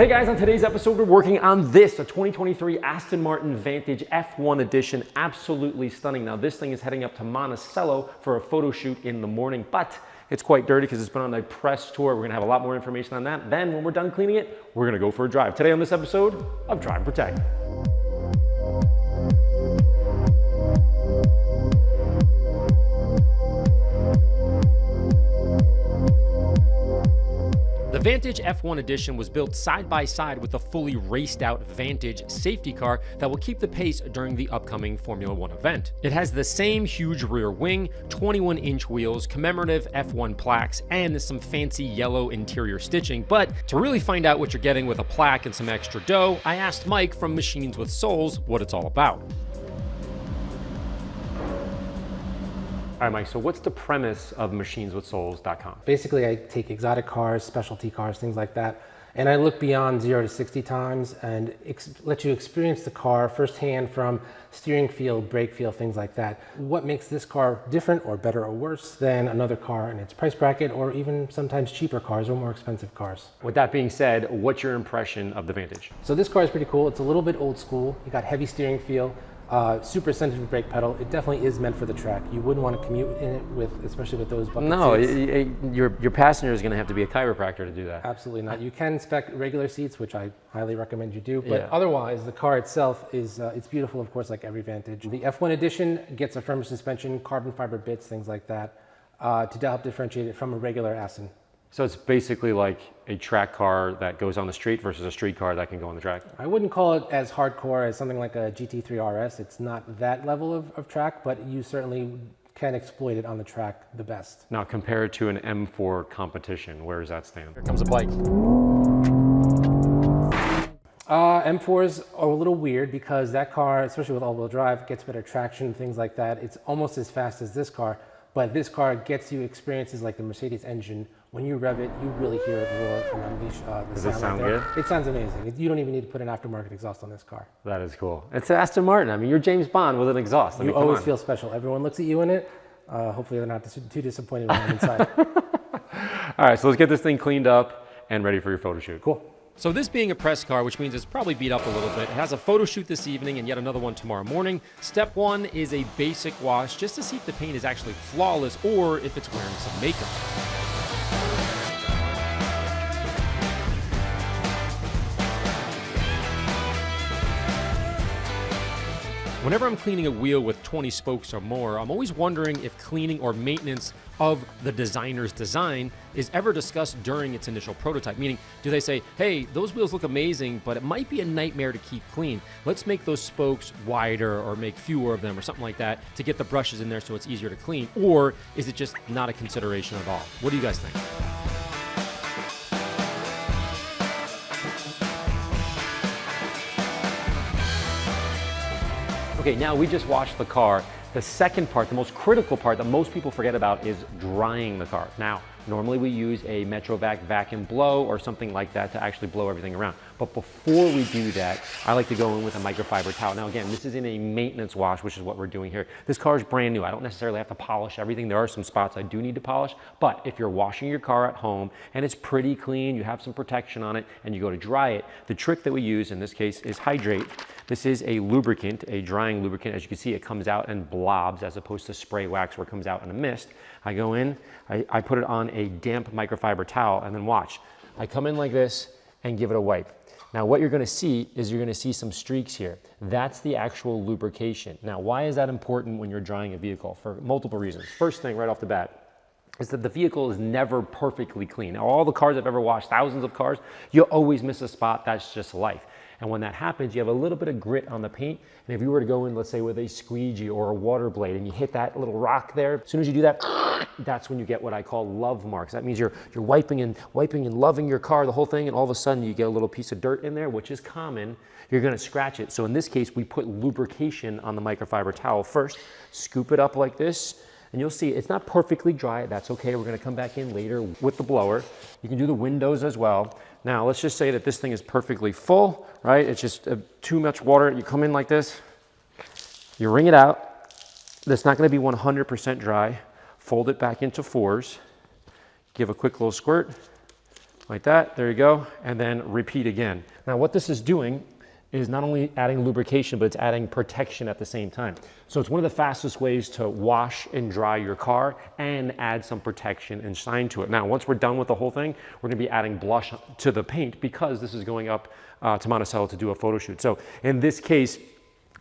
Hey guys, on today's episode, we're working on this, a 2023 Aston Martin Vantage F1 edition. Absolutely stunning. Now this thing is heading up to Monticello for a photo shoot in the morning, but it's quite dirty because it's been on a press tour. We're gonna have a lot more information on that. Then when we're done cleaning it, we're gonna go for a drive. Today on this episode of Drive and Protect. The Vantage F1 edition was built side by side with a fully raced out Vantage safety car that will keep the pace during the upcoming Formula One event. It has the same huge rear wing, 21-inch wheels, commemorative F1 plaques, and some fancy yellow interior stitching. But to really find out what you're getting with a plaque and some extra dough, I asked Mike from Machines with Souls what it's all about. All right, Mike, so what's the premise of machineswithsouls.com? Basically, I take exotic cars, specialty cars, things like that, and I look beyond 0 to 60 times and let you experience the car firsthand from steering feel, brake feel, things like that. What makes this car different or better or worse than another car in its price bracket, or even sometimes cheaper cars or more expensive cars? With that being said, what's your impression of the Vantage? So this car is pretty cool. It's a little bit old school. You got heavy steering feel. Super sensitive brake pedal. It definitely is meant for the track. You wouldn't want to commute in it with, especially with those bucket seats. Your passenger is going to have to be a chiropractor to do that. Absolutely not. You can spec regular seats, which I highly recommend you do, but otherwise the car itself is it's beautiful, of course, like every Vantage. The F1 edition gets a firmer suspension, carbon fiber bits, things like that, to help differentiate it from a regular Aston. So it's basically like a track car that goes on the street versus a street car that can go on the track? I wouldn't call it as hardcore as something like a GT3 RS. It's not that level of track, but you certainly can exploit it on the track the best. Now compared to an M4 competition, where does that stand? Here comes a bike. M4s are a little weird because that car, especially with all-wheel drive, gets better traction, things like that. It's almost as fast as this car, but this car gets you experiences like the Mercedes engine. When you rev it, you really hear it roar and unleash the sound. Does it sound good? It sounds amazing. You don't even need to put an aftermarket exhaust on this car. That is cool. It's Aston Martin. I mean, you're James Bond with an exhaust. You always feel special. Everyone looks at you in it. Hopefully they're not too disappointed when I'm inside. All right, so let's get this thing cleaned up and ready for your photo shoot. Cool. So this being a press car, which means it's probably beat up a little bit, it has a photo shoot this evening and yet another one tomorrow morning. Step one is a basic wash just to see if the paint is actually flawless or if it's wearing some makeup. Whenever I'm cleaning a wheel with 20 spokes or more, I'm always wondering if cleaning or maintenance of the designer's design is ever discussed during its initial prototype. Meaning, do they say, hey, those wheels look amazing, but it might be a nightmare to keep clean. Let's make those spokes wider or make fewer of them or something like that to get the brushes in there so it's easier to clean? Or is it just not a consideration at all? What do you guys think? Okay, now we just washed the car. The second part, the most critical part that most people forget about is drying the car. Now, normally we use a Metrovac vacuum blow or something like that to actually blow everything around. But before we do that, I like to go in with a microfiber towel. Now again, this is in a maintenance wash, which is what we're doing here. This car is brand new. I don't necessarily have to polish everything. There are some spots I do need to polish, but if you're washing your car at home and it's pretty clean, you have some protection on it, and you go to dry it, the trick that we use in this case is Hydrate. This is a lubricant, a drying lubricant. As you can see, it comes out in blobs as opposed to spray wax where it comes out in a mist. I go in, I put it on a damp microfiber towel, and then watch. I come in like this and give it a wipe. Now what you're gonna see is you're gonna see some streaks here. That's the actual lubrication. Now why is that important when you're drying a vehicle? For multiple reasons. First thing right off the bat is that the vehicle is never perfectly clean. Now, all the cars I've ever washed, thousands of cars, you always miss a spot. That's just life. And when that happens, you have a little bit of grit on the paint. And if you were to go in, let's say with a squeegee or a water blade and you hit that little rock there, as soon as you do that, that's when you get what I call love marks. That means you're wiping and loving your car, the whole thing, and all of a sudden you get a little piece of dirt in there, which is common. You're gonna scratch it. So in this case, we put lubrication on the microfiber towel first, scoop it up like this, and you'll see it's not perfectly dry. That's okay. We're gonna come back in later with the blower. You can do the windows as well. Now, let's just say that this thing is perfectly full, right? It's just too much water. You come in like this, you wring it out. That's not gonna be 100% dry. Fold it back into fours. Give a quick little squirt, like that, there you go, and then repeat again. Now what this is doing is not only adding lubrication, but it's adding protection at the same time. So it's one of the fastest ways to wash and dry your car and add some protection and shine to it. Now, once we're done with the whole thing, we're gonna be adding blush to the paint because this is going up to Monticello to do a photo shoot. So in this case,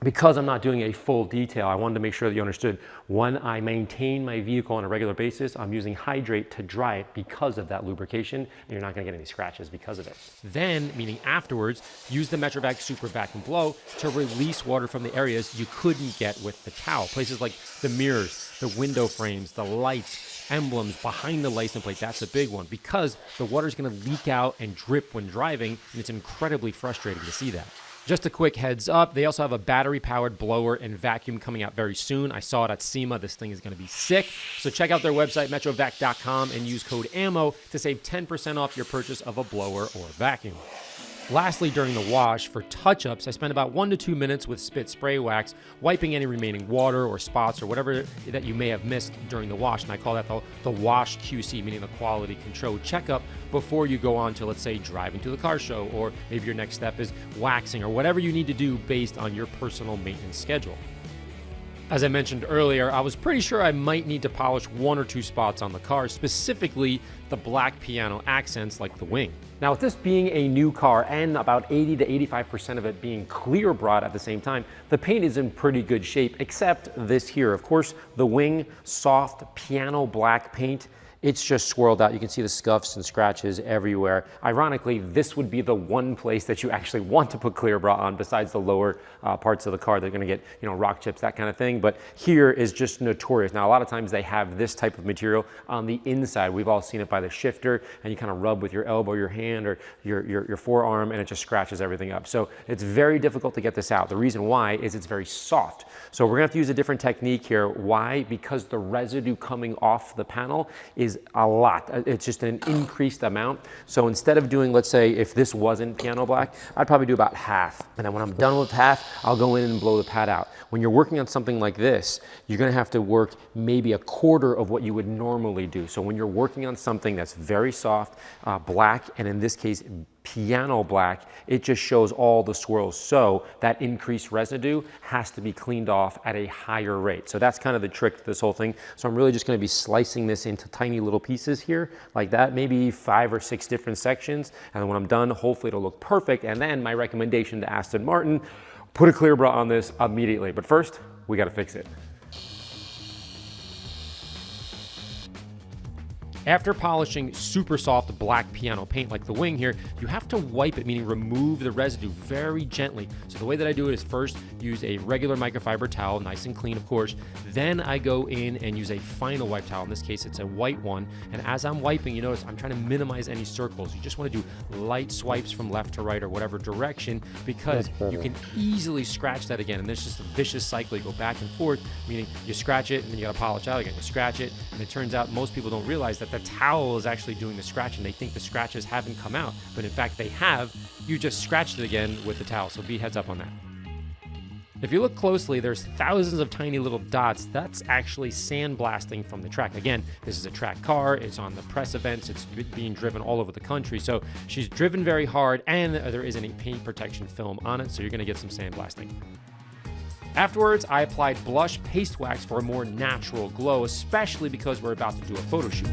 because I'm not doing a full detail, I wanted to make sure that you understood when I maintain my vehicle on a regular basis, I'm using hydrate to dry it because of that lubrication, and you're not gonna get any scratches because of it. Then, meaning afterwards, use the MetroVac Super Vacuum Blow to release water from the areas you couldn't get with the towel. Places like the mirrors, the window frames, the lights, emblems behind the license plate, that's a big one because the water is gonna leak out and drip when driving, and it's incredibly frustrating to see that. Just a quick heads up, they also have a battery-powered blower and vacuum coming out very soon. I saw it at SEMA. This thing is going to be sick. So check out their website, metrovac.com, and use code AMMO to save 10% off your purchase of a blower or vacuum. Lastly, during the wash, for touch-ups, I spend about 1 to 2 minutes with spit spray wax, wiping any remaining water or spots or whatever that you may have missed during the wash. And I call that the wash QC, meaning the quality control checkup before you go on to, let's say, driving to the car show, or maybe your next step is waxing or whatever you need to do based on your personal maintenance schedule. As I mentioned earlier, I was pretty sure I might need to polish 1 or 2 spots on the car, specifically the black piano accents like the wing. Now, with this being a new car and about 80 to 85% of it being clear brought at the same time, the paint is in pretty good shape, except this here. Of course, the wing, soft piano black paint, it's just swirled out. You can see the scuffs and scratches everywhere. Ironically, this would be the one place that you actually want to put clear bra on besides the lower parts of the car. They're gonna get, rock chips, that kind of thing. But here is just notorious. Now, a lot of times they have this type of material on the inside. We've all seen it by the shifter, and you kind of rub with your elbow, your hand, or your forearm, and it just scratches everything up. So it's very difficult to get this out. The reason why is it's very soft. So we're gonna have to use a different technique here. Why? Because the residue coming off the panel is a lot. It's just an increased amount. So instead of doing, let's say, if this wasn't piano black, I'd probably do about half. And then when I'm done with half, I'll go in and blow the pad out. When you're working on something like this, you're gonna have to work maybe a quarter of what you would normally do. So when you're working on something that's very soft, black, and in this case, piano black, it just shows all the swirls. So that increased residue has to be cleaned off at a higher rate. So that's kind of the trick to this whole thing. So I'm really just gonna be slicing this into tiny little pieces here, like that, maybe 5 or 6 different sections. And then when I'm done, hopefully it'll look perfect. And then my recommendation to Aston Martin, put a clear bra on this immediately. But first, we gotta fix it. After polishing super soft black piano paint like the wing here, you have to wipe it, meaning remove the residue very gently. So the way that I do it is first use a regular microfiber towel, nice and clean of course. Then I go in and use a final wipe towel. In this case, it's a white one. And as I'm wiping, you notice I'm trying to minimize any circles. You just want to do light swipes from left to right or whatever direction, because you can easily scratch that again. And there's just a vicious cycle. You go back and forth, meaning you scratch it and then you got to polish out again. You scratch it, and it turns out most people don't realize that the towel is actually doing the scratching. They think the scratches haven't come out, but in fact they have. You just scratched it again with the towel, so be heads up on that. If you look closely, there's thousands of tiny little dots. That's actually sandblasting from the track. Again, this is a track car. It's on the press events. It's being driven all over the country. So she's driven very hard, and there isn't any paint protection film on it, so you're gonna get some sandblasting. Afterwards, I applied blush paste wax for a more natural glow, especially because we're about to do a photo shoot.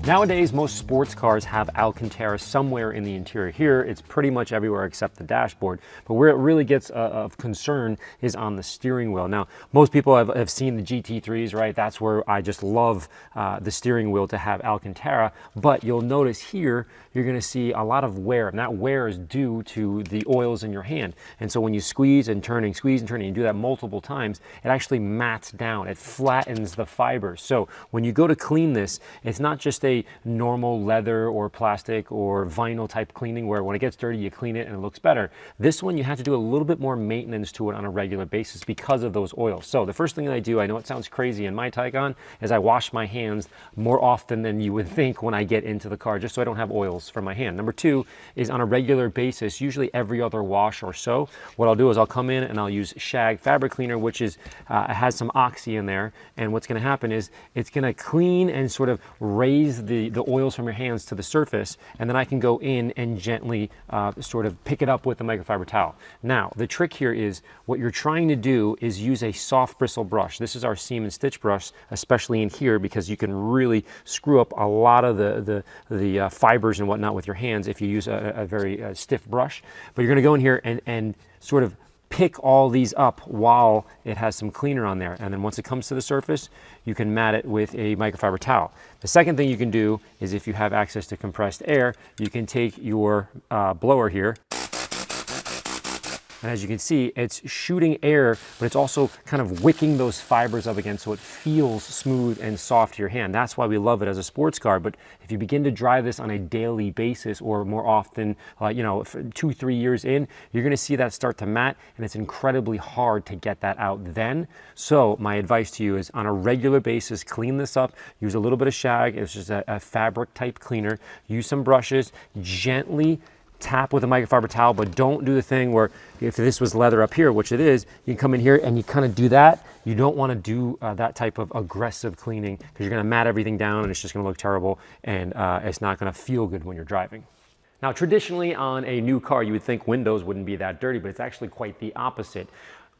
Nowadays, most sports cars have Alcantara somewhere in the interior. Here, it's pretty much everywhere except the dashboard. But where it really gets of concern is on the steering wheel. Now, most people have seen the GT3s, right? That's where I just love the steering wheel to have Alcantara. But you'll notice here, you're gonna see a lot of wear. And that wear is due to the oils in your hand. And so when you squeeze and turning, you do that multiple times, it actually mats down. It flattens the fibers. So when you go to clean this, it's not just a a normal leather or plastic or vinyl type cleaning where when it gets dirty, you clean it and it looks better. This one, you have to do a little bit more maintenance to it on a regular basis because of those oils. So the first thing that I do, I know it sounds crazy in my Taycan, is I wash my hands more often than you would think when I get into the car, just so I don't have oils from my hand. Number two is on a regular basis, usually every other wash or so, what I'll do is I'll come in and I'll use Shag fabric cleaner, which is has some oxy in there, and what's going to happen is it's going to clean and sort of raise the oils from your hands to the surface, and then I can go in and gently sort of pick it up with the microfiber towel. Now the trick here is what you're trying to do is use a soft bristle brush. This is our seam and stitch brush, especially in here, because you can really screw up a lot of the fibers and whatnot with your hands if you use a very stiff brush. But you're going to go in here and sort of pick all these up while it has some cleaner on there, and then once it comes to the surface, you can mat it with a microfiber towel. The second thing you can do is, if you have access to compressed air, you can take your blower here, and as you can see, it's shooting air, but it's also kind of wicking those fibers up again so it feels smooth and soft to your hand. That's why we love it as a sports car. But if you begin to drive this on a daily basis or more often, 2-3 years in, you're gonna see that start to mat, and it's incredibly hard to get that out then. So my advice to you is, on a regular basis, clean this up, use a little bit of Shag, it's just a fabric type cleaner, use some brushes, gently tap with a microfiber towel, but don't do the thing where, if this was leather up here, which it is, you can come in here and you kind of do that. You don't want to do that type of aggressive cleaning, because you're going to mat everything down and it's just going to look terrible, and it's not going to feel good when you're driving. Now, traditionally on a new car, you would think windows wouldn't be that dirty, but it's actually quite the opposite.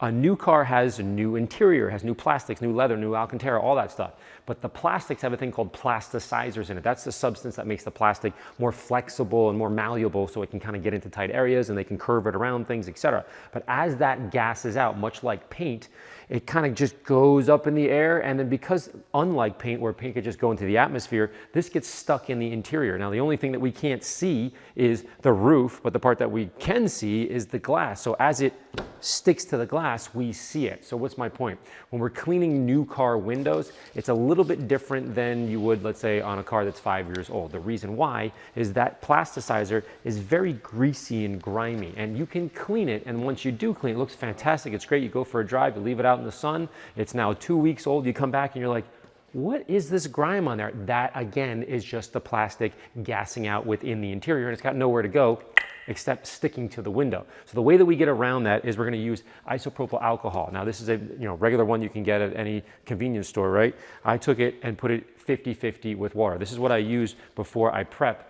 A new car has a new interior, has new plastics, new leather, new Alcantara, all that stuff. But the plastics have a thing called plasticizers in it. That's the substance that makes the plastic more flexible and more malleable, so it can kind of get into tight areas and they can curve it around things, etc. But as that gases out, much like paint, it kind of just goes up in the air, and then, because unlike paint, where paint could just go into the atmosphere, this gets stuck in the interior. Now, the only thing that we can't see is the roof, but the part that we can see is the glass. So as it sticks to the glass, we see it. So what's my point? When we're cleaning new car windows, it's a little bit different than you would, let's say, on a car that's 5 years old. The reason why is that plasticizer is very greasy and grimy, and you can clean it, and once you do clean it, it looks fantastic. It's great. You go for a drive, you leave it out in the sun. It's now 2 weeks old. You come back and you're like, what is this grime on there? That, again, is just the plastic gassing out within the interior, and it's got nowhere to go except sticking to the window. So the way that we get around that is we're going to use isopropyl alcohol. Now, this is a regular one you can get at any convenience store, right? I took it and put it 50-50 with water. This is what I use before I prep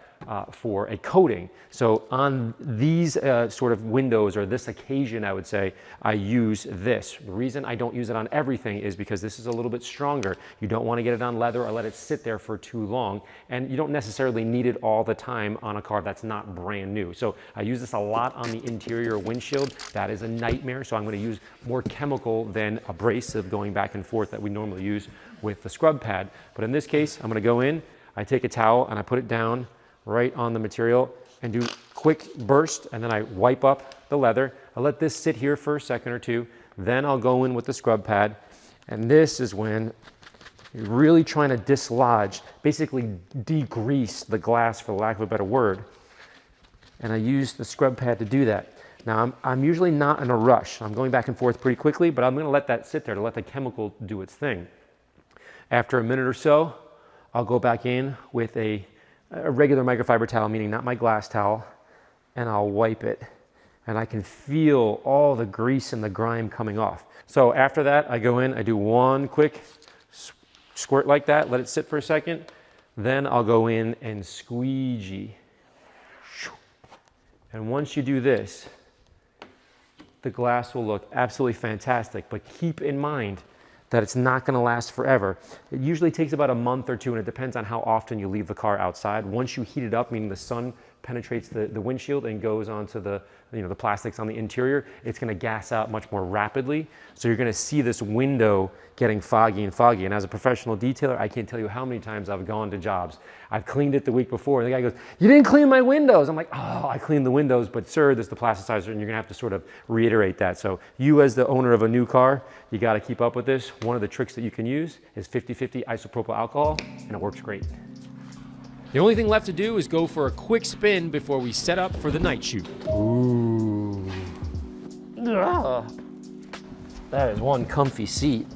for a coating. So on these sort of windows, or this occasion, I would say, I use this. The reason I don't use it on everything is because this is a little bit stronger. You don't want to get it on leather or let it sit there for too long, and you don't necessarily need it all the time on a car that's not brand new. So I use this a lot on the interior windshield. That is a nightmare, so I'm going to use more chemical than abrasive going back and forth that we normally use with the scrub pad. But in this case, I'm going to go in, I take a towel and I put it down right on the material and do quick burst, and then I wipe up the leather. I let this sit here for a second or two, then I'll go in with the scrub pad, and this is when you're really trying to dislodge, basically degrease the glass, for lack of a better word, and I use the scrub pad to do that. Now, I'm usually not in a rush. I'm going back and forth pretty quickly, but I'm going to let that sit there to let the chemical do its thing. After a minute or so, I'll go back in with a regular microfiber towel, meaning not my glass towel, and I'll wipe it. And I can feel all the grease and the grime coming off. So after that, I go in, I do one quick squirt like that, let it sit for a second. Then I'll go in and squeegee. And once you do this, the glass will look absolutely fantastic. But keep in mind that it's not going to last forever. It usually takes about a month or two, and it depends on how often you leave the car outside. Once you heat it up, meaning the sun penetrates the windshield and goes onto the plastics on the interior, it's going to gas out much more rapidly. So you're going to see this window getting foggy and foggy. And as a professional detailer, I can't tell you how many times I've gone to jobs. I've cleaned it the week before, and the guy goes, "You didn't clean my windows." I'm like, "Oh, I cleaned the windows, but sir, this is the plasticizer," and you're going to have to sort of reiterate that. So you, as the owner of a new car, you got to keep up with this. One of the tricks that you can use is 50-50 isopropyl alcohol, and it works great. The only thing left to do is go for a quick spin before we set up for the night shoot. Ooh. Ugh. That is one comfy seat.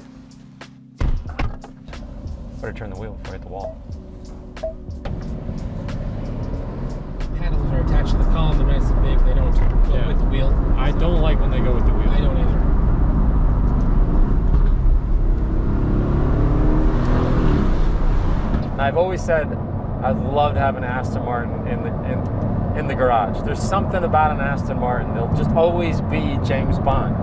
Better turn the wheel before I hit the wall. Handles are attached to the column, they're nice and big, they don't go with the wheel. I don't like when they go with the wheel. I don't either. I've always said I'd love to have an Aston Martin in the garage. There's something about an Aston Martin. They'll just always be James Bond.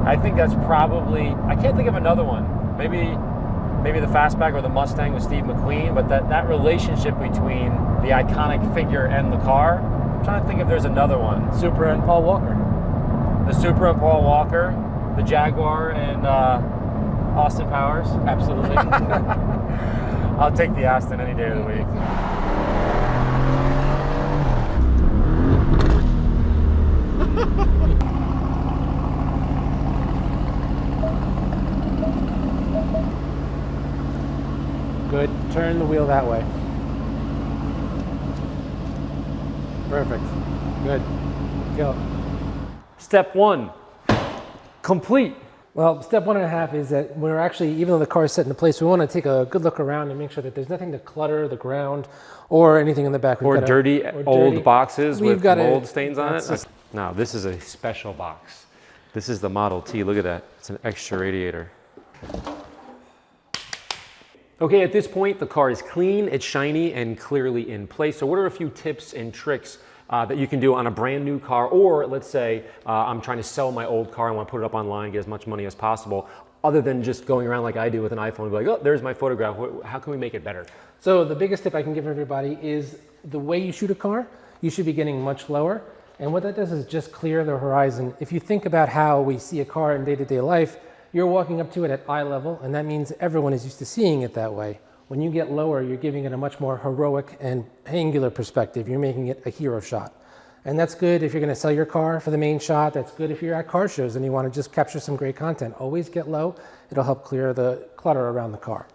I think that's probably, I can't think of another one. Maybe the Fastback or the Mustang with Steve McQueen, but that relationship between the iconic figure and the car, I'm trying to think if there's another one. Supra and Paul Walker. The Supra and Paul Walker, the Jaguar and Austin Powers. Absolutely. I'll take the Aston any day of the week. Good. Turn the wheel that way. Perfect. Good. Go. Step 1, complete. Well, step 1.5 is that we're actually, even though the car is set into place, we want to take a good look around and make sure that there's nothing to clutter the ground or anything in the back. Or dirty old boxes with mold stains on it. Now, this is a special box. This is the Model T. Look at that. It's an extra radiator. Okay, at this point, the car is clean, it's shiny, and clearly in place. So what are a few tips and tricks that you can do on a brand new car, or let's say I'm trying to sell my old car, I want to put it up online, get as much money as possible, other than just going around like I do with an iPhone and be like, oh, there's my photograph. How can we make it better? So the biggest tip I can give everybody is the way you shoot a car, you should be getting much lower. And what that does is just clear the horizon. If you think about how we see a car in day-to-day life, you're walking up to it at eye level, and that means everyone is used to seeing it that way. When you get lower, you're giving it a much more heroic and angular perspective. You're making it a hero shot. And that's good if you're going to sell your car for the main shot. That's good if you're at car shows and you want to just capture some great content. Always get low. It'll help clear the clutter around the car.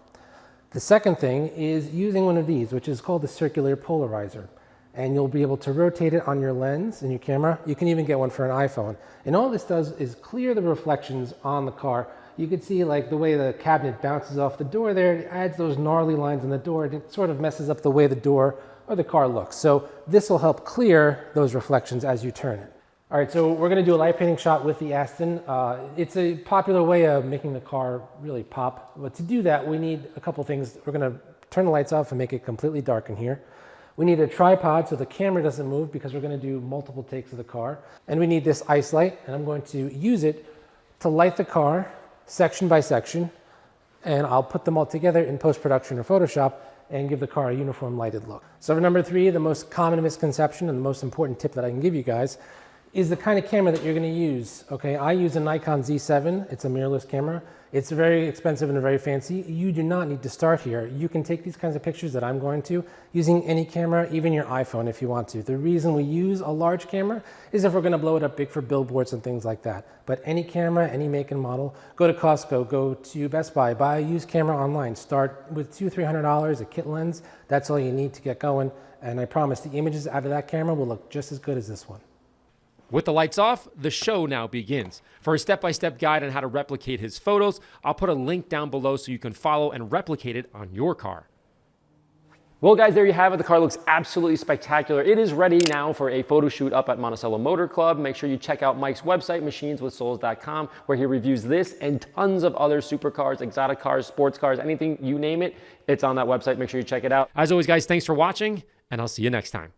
The second thing is using one of these, which is called the circular polarizer. And you'll be able to rotate it on your lens and your camera. You can even get one for an iPhone. And all this does is clear the reflections on the car. You can see like the way the cabinet bounces off the door there, it adds those gnarly lines in the door, and it sort of messes up the way the door or the car looks. So this will help clear those reflections as you turn it. All right, so we're gonna do a light painting shot with the Aston. It's a popular way of making the car really pop. But to do that, we need a couple things. We're gonna turn the lights off and make it completely dark in here. We need a tripod so the camera doesn't move because we're going to do multiple takes of the car. And we need this ice light, and I'm going to use it to light the car section by section, and I'll put them all together in post-production or Photoshop and give the car a uniform lighted look. So for number 3, the most common misconception and the most important tip that I can give you guys is the kind of camera that you're going to use. Okay, I use a Nikon Z7. It's a mirrorless camera. It's very expensive and very fancy. You do not need to start here. You can take these kinds of pictures that I'm going to using any camera, even your iPhone if you want to. The reason we use a large camera is if we're going to blow it up big for billboards and things like that. But any camera, any make and model, go to Costco, go to Best Buy, buy a used camera online. Start with $200-300, a kit lens. That's all you need to get going. And I promise the images out of that camera will look just as good as this one. With the lights off, the show now begins. For a step-by-step guide on how to replicate his photos, I'll put a link down below so you can follow and replicate it on your car. Well, guys, there you have it. The car looks absolutely spectacular. It is ready now for a photo shoot up at Monticello Motor Club. Make sure you check out Mike's website, machineswithsouls.com, where he reviews this and tons of other supercars, exotic cars, sports cars, anything, you name it, it's on that website. Make sure you check it out. As always, guys, thanks for watching, and I'll see you next time.